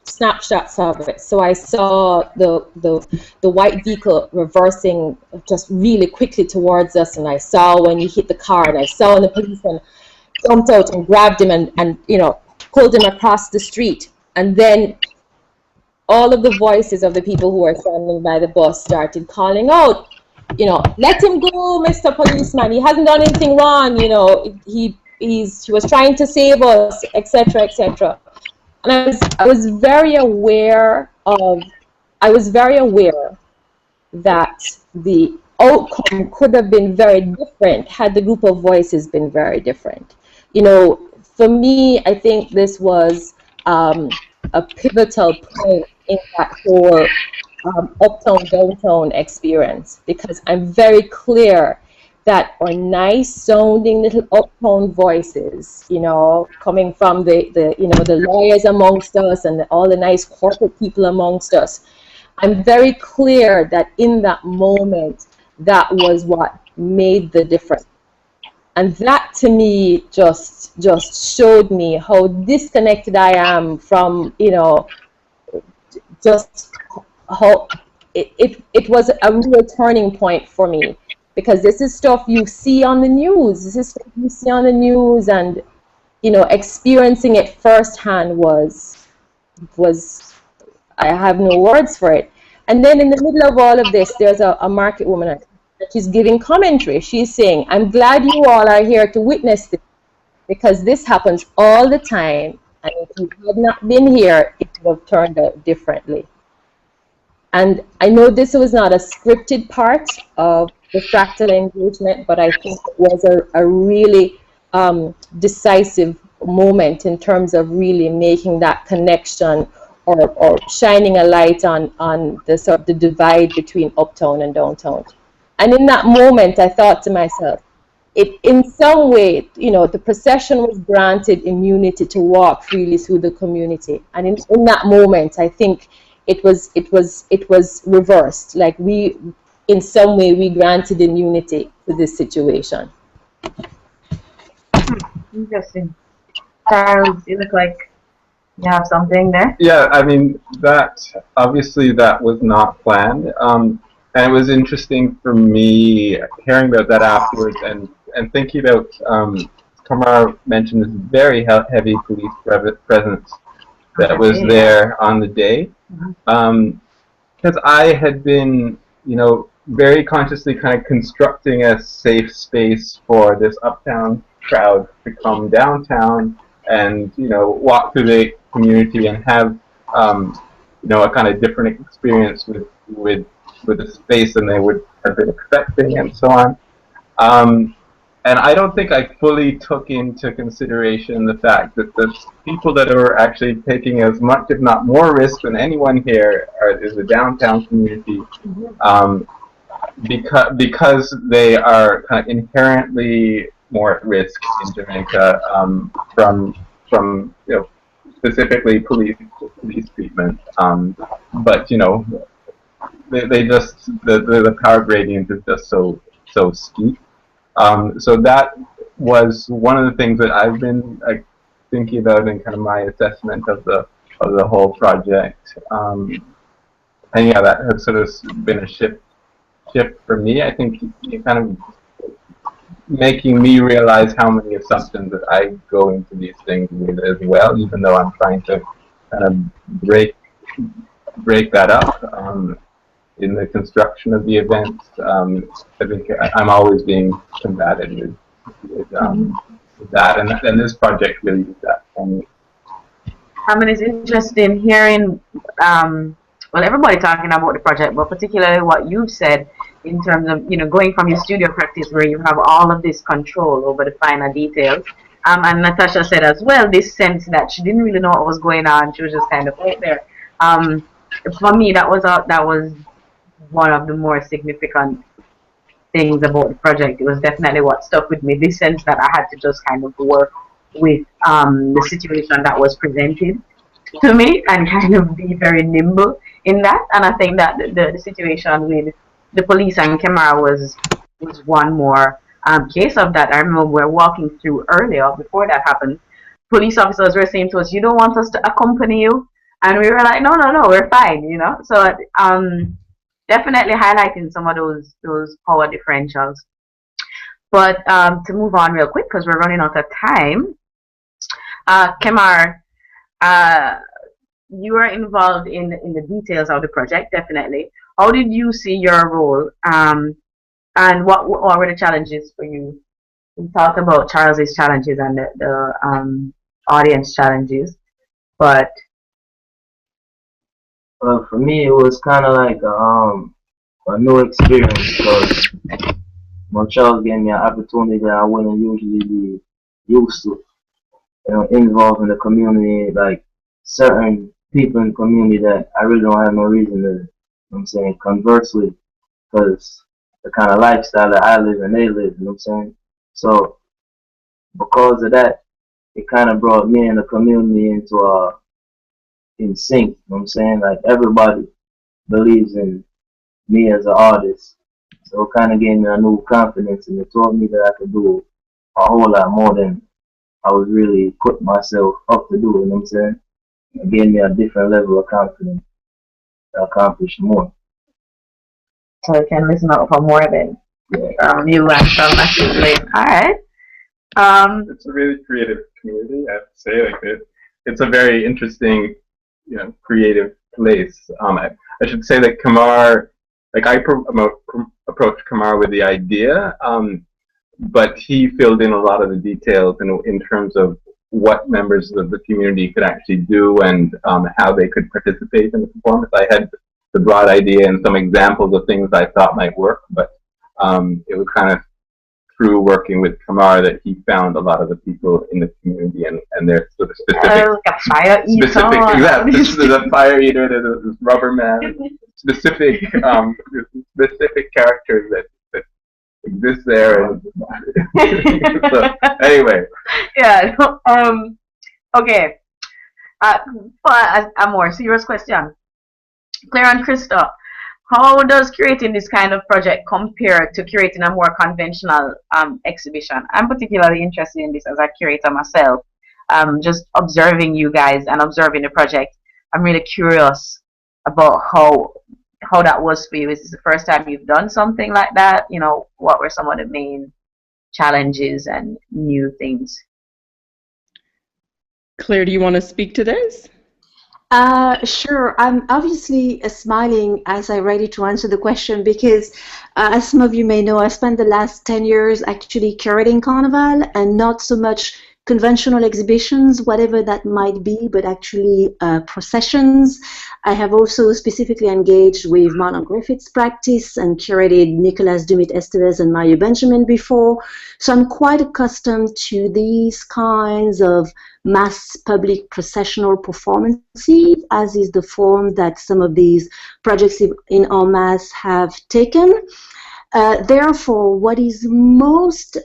snapshots of it. So I saw the white vehicle reversing just really quickly towards us, and I saw when he hit the car, and I saw when the policeman jumped out and grabbed him and pulled him across the street. And then all of the voices of the people who were standing by the bus started calling out, let him go, Mr. Policeman. He hasn't done anything wrong. He was trying to save us, etc., etc. And I was very aware that the outcome could have been very different had the group of voices been very different. For me, I think this was a pivotal point in that whole uptown downtown experience, because I'm very clear that are nice sounding little uptown voices, coming from the lawyers amongst us and all the nice corporate people amongst us. I'm very clear that in that moment, that was what made the difference. And that to me just showed me how disconnected I am from, just how it was a real turning point for me. Because this is stuff you see on the news. And you know, experiencing it firsthand was I have no words for it. And then in the middle of all of this, there's a market woman. She's giving commentary. She's saying, I'm glad you all are here to witness this, because this happens all the time. And if you had not been here, it would have turned out differently. And I know this was not a scripted part of the fractal engagement, but I think it was a really decisive moment in terms of really making that connection, or shining a light on the sort of the divide between uptown and downtown. And in that moment, I thought to myself, in some way, you know, the procession was granted immunity to walk freely through the community. And in that moment, I think it was reversed. Like in some way, we granted immunity to this situation. Interesting. Charles, you look like you have something there. Yeah, I mean, obviously that was not planned. And it was interesting for me hearing about that afterwards and thinking about, Kemar mentioned this very heavy police presence that was there on the day. Because I had been, you know, very consciously kind of constructing a safe space for this uptown crowd to come downtown and, you know, walk through the community and have, you know, a kind of different experience with the space than they would have been expecting and so on. And I don't think I fully took into consideration the fact that the people that are actually taking as much, if not more, risk than anyone here is the downtown community, because they are kind of inherently more at risk in Jamaica from you know, specifically police treatment. But you know, they just the power gradient is just so steep. So that was one of the things that I've been thinking about in kind of my assessment of the whole project. And yeah, that has sort of been a shift for me. I think you kind of making me realize how many assumptions that I go into these things with as well, even though I'm trying to kind of break that up. In the construction of the events, I think I'm always being combated with that, and this project really is that for me. I mean, it's interesting hearing, well, everybody talking about the project, but particularly what you said in terms of, you know, going from your studio practice where you have all of this control over the finer details. And Natasha said as well, this sense that she didn't really know what was going on. She was just kind of out there. For me, that was one of the more significant things about the project. It was definitely what stuck with me, this sense that I had to just kind of work with the situation that was presented to me and kind of be very nimble in that. And I think that the situation with the police and Kemar was one more case of that. I remember we were walking through earlier, before that happened, police officers were saying to us, you don't want us to accompany you? And we were like, no, we're fine, you know. So definitely highlighting some of those power differentials. But to move on real quick, because we're running out of time, Kemar, you are involved in the details of the project, definitely. How did you see your role, and what were the challenges for you? We talked about Charles's challenges and the audience challenges, but well, for me, it was kind of like a new experience, because when Charles gave me an opportunity that I wouldn't usually be used to, you know, involved in the community, like certain people in the community that I really don't have no reason to, you know what I'm saying, converse with, because the kind of lifestyle that I live and they live, you know what I'm saying? So because of that, it kind of brought me and the community into in sync, you know what I'm saying? Like everybody believes in me as an artist. So it kind of gave me a new confidence, and it told me that I could do a whole lot more than I was really putting myself up to do, you know what I'm saying? It gave me a different level of confidence to accomplish more. so I can listen out for more then. Yeah. You and some message. All right. It's a really creative community. I have to say, like it's a very interesting, creative place. I should say that Kemar, like I approached Kemar with the idea, but he filled in a lot of the details in terms of what members of the community could actually do and how they could participate in the performance. I had the broad idea and some examples of things I thought might work, but it was kind of through working with Kemar that he found a lot of the people in the community and their sort of specific, there's a fire eater, there's this rubber man, specific characters that exist there. And so, anyway. Yeah. Okay. For a more serious question, Claire and Krista, how does curating this kind of project compare to curating a more conventional exhibition? I'm particularly interested in this as a curator myself. Just observing you guys and observing the project, I'm really curious about how that was for you. Is this the first time you've done something like that? What were some of the main challenges and new things? Claire, do you want to speak to this? Sure. I'm obviously smiling as I'm ready to answer the question because, as some of you may know, I spent the last 10 years actually curating Carnival and not so much conventional exhibitions, whatever that might be, but actually processions. I have also specifically engaged with Marlon Griffith's practice and curated Nicolas Dumit-Estevez and Mario Benjamin before. So I'm quite accustomed to these kinds of mass public processional performances, as is the form that some of these projects in en masse have taken. Therefore, what is most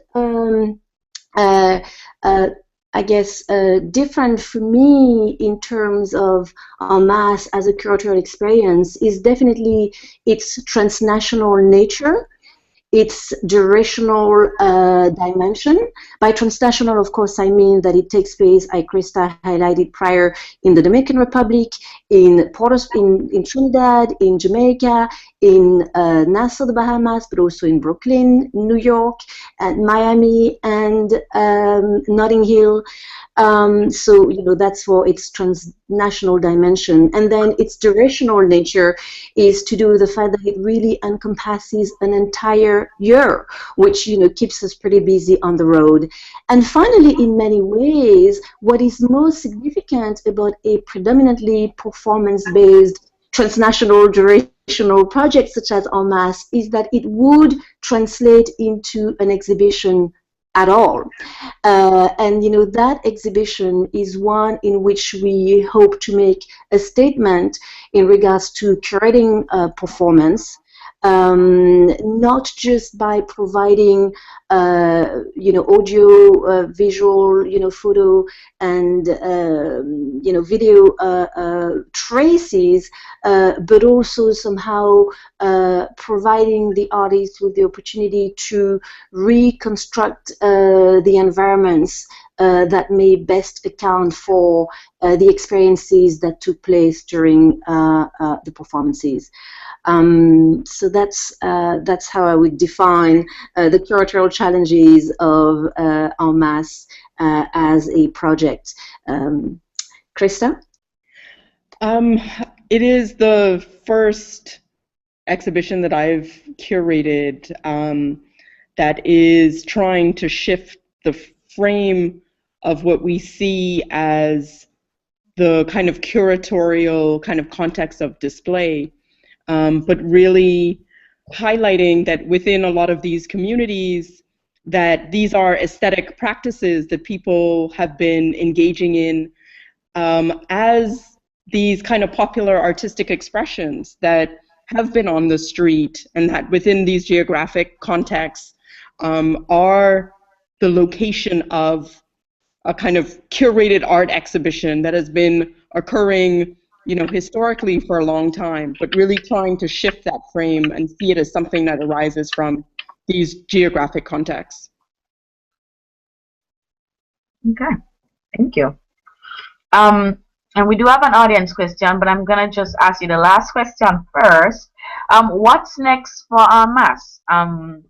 I guess different for me in terms of en masse as a curatorial experience is definitely its transnational nature, its durational dimension. By transnational, of course, I mean that it takes place, as Krista highlighted prior, in the Dominican Republic, in Trinidad, in Jamaica, in Nassau, the Bahamas, but also in Brooklyn, New York, and Miami, and Notting Hill. So, that's for its transnational dimension. And then its durational nature is to do with the fact that it really encompasses an entire year, which, keeps us pretty busy on the road. And finally, in many ways, what is most significant about a predominantly performance-based transnational durational project such as en masse is that it would translate into an exhibition at all. And that exhibition is one in which we hope to make a statement in regards to curating performance, not just by providing audio, visual, photo, and video traces, but also somehow providing the artist with the opportunity to reconstruct the environments that may best account for the experiences that took place during the performances. So that's how I would define the curatorial challenges of en masse as a project. Krista? It is the first exhibition that I've curated that is trying to shift the frame of what we see as the kind of curatorial kind of context of display, but really highlighting that within a lot of these communities that these are aesthetic practices that people have been engaging in as these kind of popular artistic expressions that have been on the street, and that within these geographic contexts are the location of a kind of curated art exhibition that has been occurring, historically for a long time, but really trying to shift that frame and see it as something that arises from these geographic contexts. Okay, thank you. And we do have an audience question, but I'm gonna just ask you the last question first. What's next for en masse?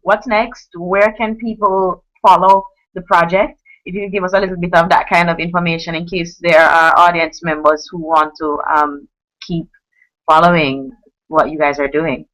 What's next? Where can people follow the project? if you give us a little bit of that kind of information in case there are audience members who want to keep following what you guys are doing.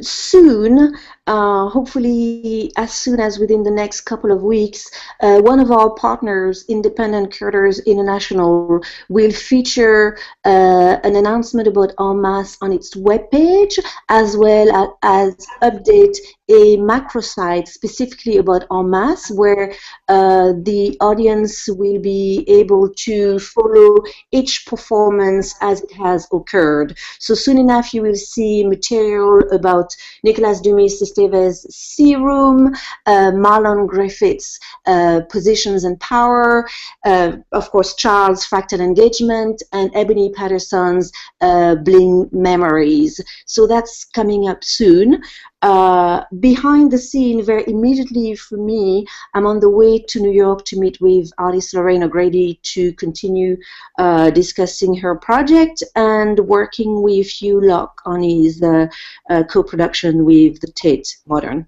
Soon, hopefully as soon as within the next couple of weeks, one of our partners, Independent Curators International, will feature an announcement about En Masse on its webpage, as well as update a macro site specifically about En Masse, where the audience will be able to follow each performance as it has occurred. So soon enough you will see material about Nicolas Dumas-Esteves' Serum, Marlon Griffith's Positions and Power, of course Charles' Fractal Engagement, and Ebony Patterson's Bling Memories. So that's coming up soon. Behind the scene, very immediately for me, I'm on the way to New York to meet with artist Lorraine O'Grady to continue discussing her project and working with Hugh Locke on his co-production with the Tate Modern.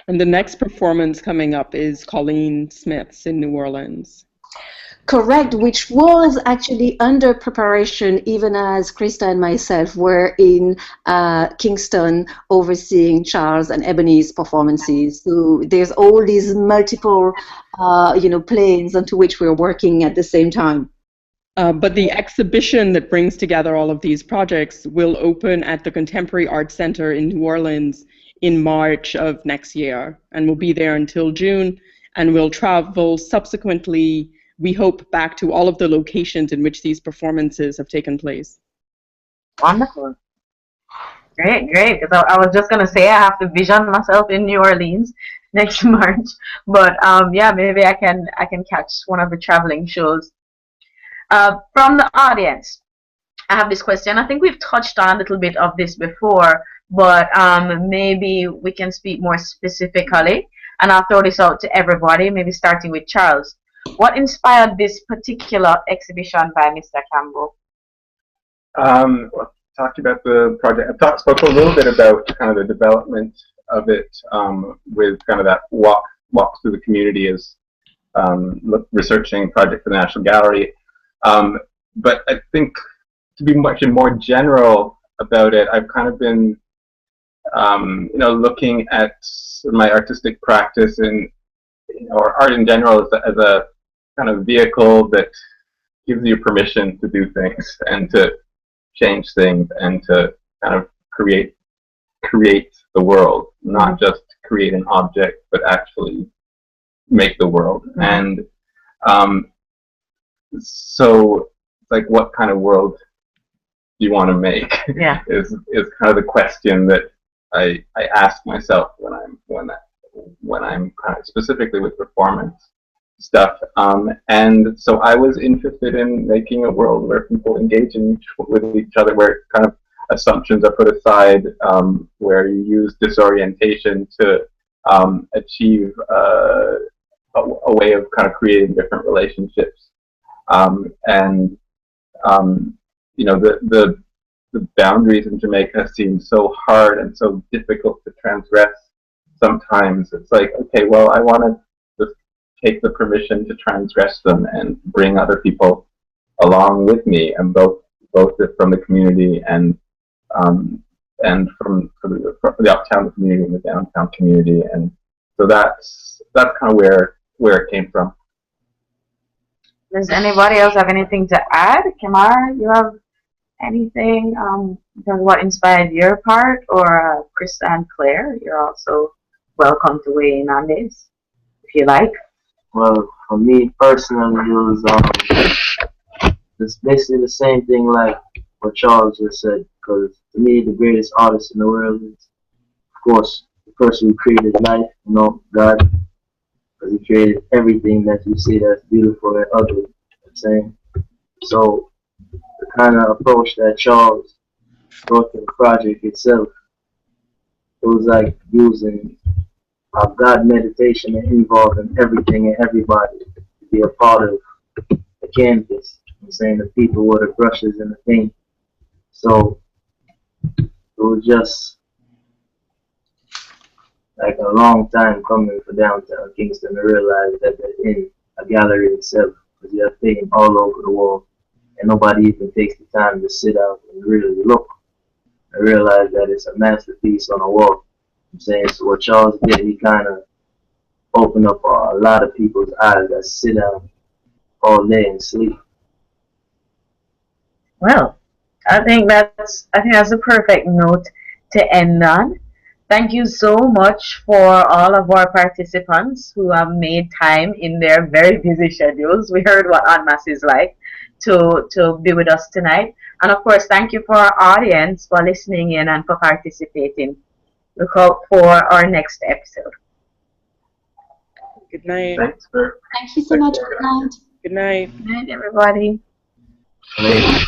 And the next performance coming up is Colleen Smith's in New Orleans. Correct, which was actually under preparation even as Krista and myself were in Kingston overseeing Charles and Ebony's performances. So there's all these multiple planes onto which we're working at the same time. But the exhibition that brings together all of these projects will open at the Contemporary Art Center in New Orleans in March of next year, and we'll be there until June, and we'll travel subsequently, we hope, back to all of the locations in which these performances have taken place. Wonderful. Great, great. Because I was just going to say I have to vision myself in New Orleans next March. But yeah, maybe I can catch one of the traveling shows. From the audience, I have this question. I think we've touched on a little bit of this before, but maybe we can speak more specifically. And I'll throw this out to everybody, maybe starting with Charles. What inspired this particular exhibition by Mr. Campbell? Well, talked about the project. I spoke a little bit about kind of the development of it with kind of that walk through the community as researching project for the National Gallery. But I think to be much more general about it, I've kind of been looking at my artistic practice and or art in general as a kind of vehicle that gives you permission to do things and to change things and to kind of create the world, not just create an object, but actually make the world. And so it's like, what kind of world do you want to make? Yeah. is kind of the question that I ask myself when I'm kind of specifically with performance stuff. And so I was interested in making a world where people engage with each other, where kind of assumptions are put aside, where you use disorientation to achieve a way of kind of creating different relationships. The boundaries in Jamaica seem so hard and so difficult to transgress. Sometimes it's like, okay, well, I want to just take the permission to transgress them and bring other people along with me, and both from the community and from the uptown community and the downtown community. And so that's kind of where it came from. Does anybody else have anything to add? Kemar, you have anything in terms of what inspired your part? Or Krista and Claire, you're also welcome to weigh in on this, if you like. Well, for me personally, it was it's basically the same thing like what Charles just said. Because to me, the greatest artist in the world is, of course, the person who created life, God. Because he created everything that you see that's beautiful and ugly. You know what I'm saying? So the kind of approach that Charles brought to the project itself, it was like using God meditation and involving everything and everybody to be a part of the canvas. I'm saying the people with the brushes and the paint. So it was just like a long time coming for downtown Kingston to realize that they're in a gallery itself, because you have paint all over the wall, and nobody even takes the time to sit out and really look and realize that it's a masterpiece on a wall. I'm saying, so what Charles did, he kind of opened up a lot of people's eyes that sit down all day and sleep. Well, I think that's a perfect note to end on. Thank you so much for all of our participants who have made time in their very busy schedules. We heard what Anmas is like to be with us tonight. And of course, thank you for our audience for listening in and for participating. Look out for our next episode. Good night. Thanks for Thank you so much. Good night. Good night. Good night, everybody. Amazing.